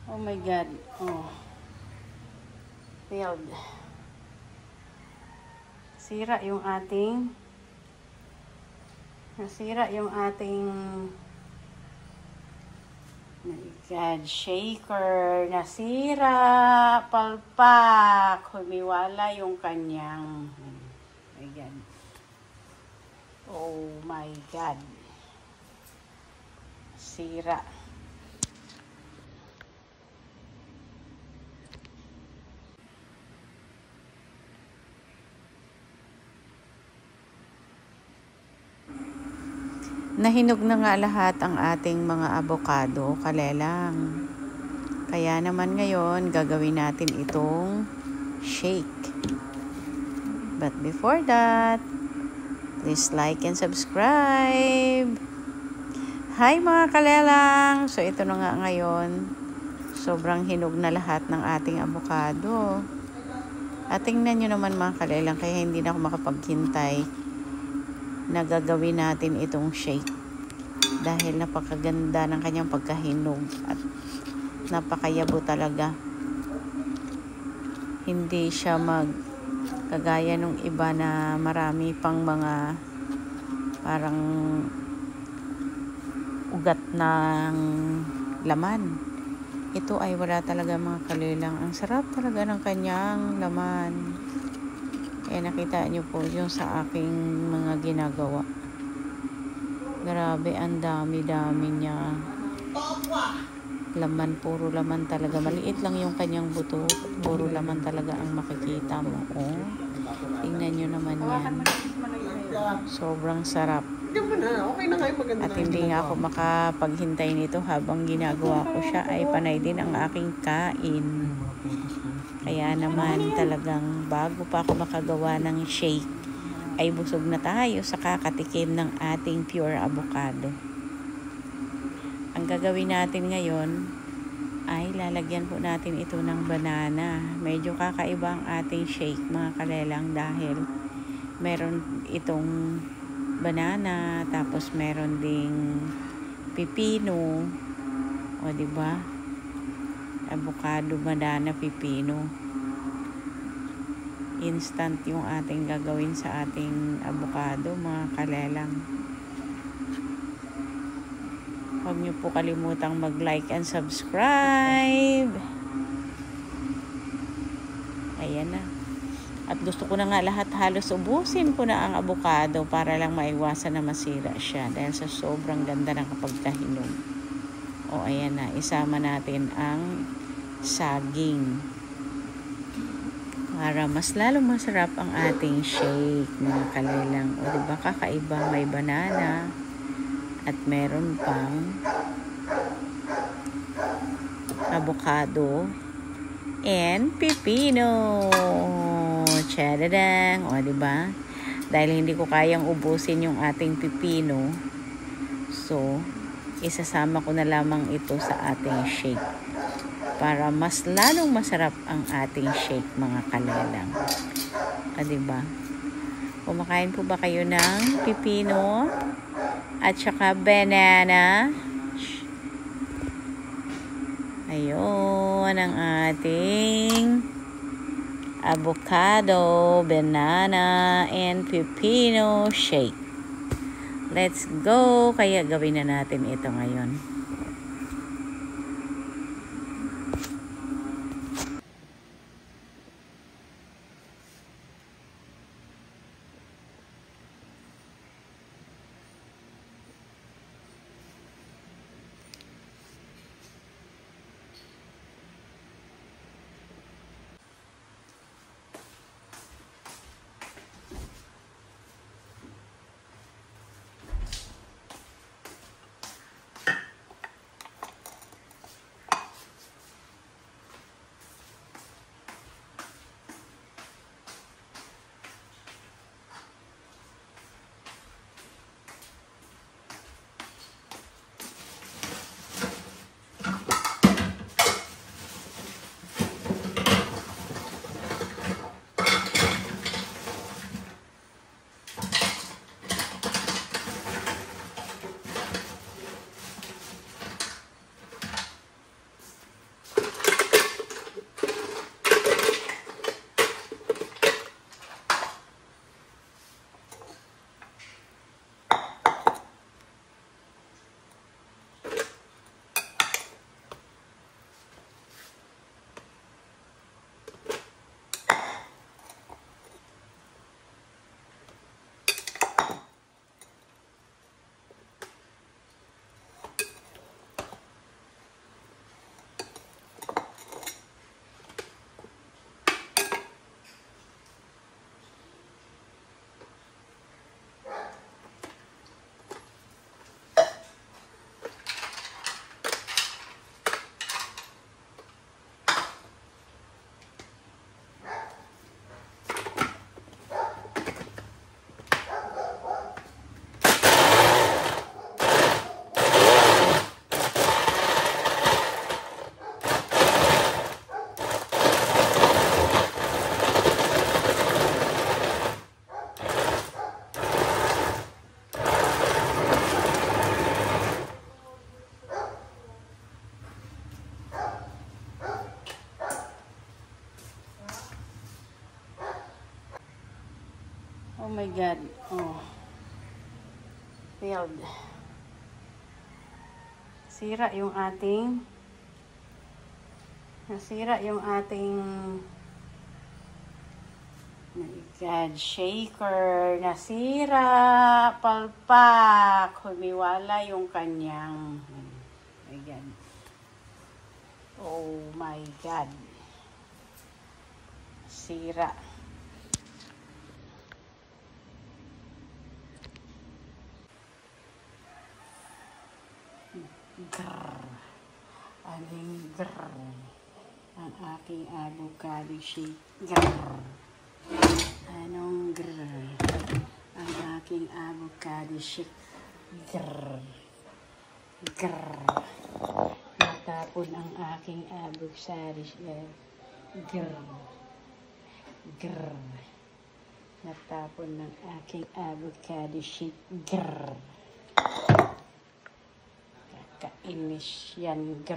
Oh my God. Oh. Failed. Nasira yung ating my God, shaker. Nasira. Palpak. Humiwala yung kanyang my God. Oh my God. Sira. Nahinog na nga lahat ang ating mga avocado, kalelang. Kaya naman ngayon, gagawin natin itong shake. But before that, please like and subscribe. Hi mga kalelang! So ito na nga ngayon, sobrang hinog na lahat ng ating avocado. At tingnan nyo naman mga kalelang, kaya hindi na ako makapaghintay na gagawin natin itong shake dahil napakaganda ng kanyang pagkahinog at napakayabo talaga. Hindi siya kagaya nung iba na marami pang mga parang ugat ng laman. Ito ay wala talaga mga kalelang. Ang sarap talaga ng kanyang laman. Nakita nyo po yung sa aking mga ginagawa. Grabe, ang dami-dami niya. Laman, puro laman talaga. Maliit lang yung kanyang buto. Puro laman talaga ang makikita mo. Oh, tingnan nyo naman yan. Sobrang sarap. At hindi nga ako makapaghintay nito habang ginagawa ko siya ay panay din ang aking kain. Kaya naman talagang bago pa ako makagawa ng shake ay busog na tayo sa kakatikim ng ating pure avocado. Ang gagawin natin ngayon ay lalagyan po natin ito ng banana. Medyo kakaiba ang ating shake mga kalelang dahil meron itong banana, tapos meron ding pipino. O diba? Avocado, banana, pipino. Instant yung ating gagawin sa ating avocado mga kalelang. Huwag niyo po kalimutang mag-like and subscribe. Ayan na. At gusto ko na nga lahat halos ubusin ko na ang avocado para lang maiwasan na masira siya dahil sa sobrang ganda ng pagkahinog. O ayan na, isama natin ang saging para mas lalong masarap ang ating shake mga kalelang. O diba kakaiba, may banana at meron pang avocado and pipino. Tadadang! O diba? Dahil hindi ko kayang ubusin yung ating pipino, so isasama ko na lamang ito sa ating shake para mas lalong masarap ang ating shake mga kalelang. O diba? Kumakain po ba kayo ng pipino at saka banana? Ayun ang ating avocado, banana, and pipino shake. Let's go! Kaya gawin na natin ito ngayon. Oh my God. Oh. Failed. Nasira yung ating my God, shaker. Nasira. Palpak. Humiwala yung kanyang. My God. Oh my God. Sira. Grrr. Aling grrr. Ang aking avocado shake. Grrr. Anong grrr? Ang aking avocado shake. Grrr. Grrr. Natapon ang aking avocado shake. Grrr. Grrr. Natapon ng aking avocado shake. Grrr. Kakainis yan. Grrr.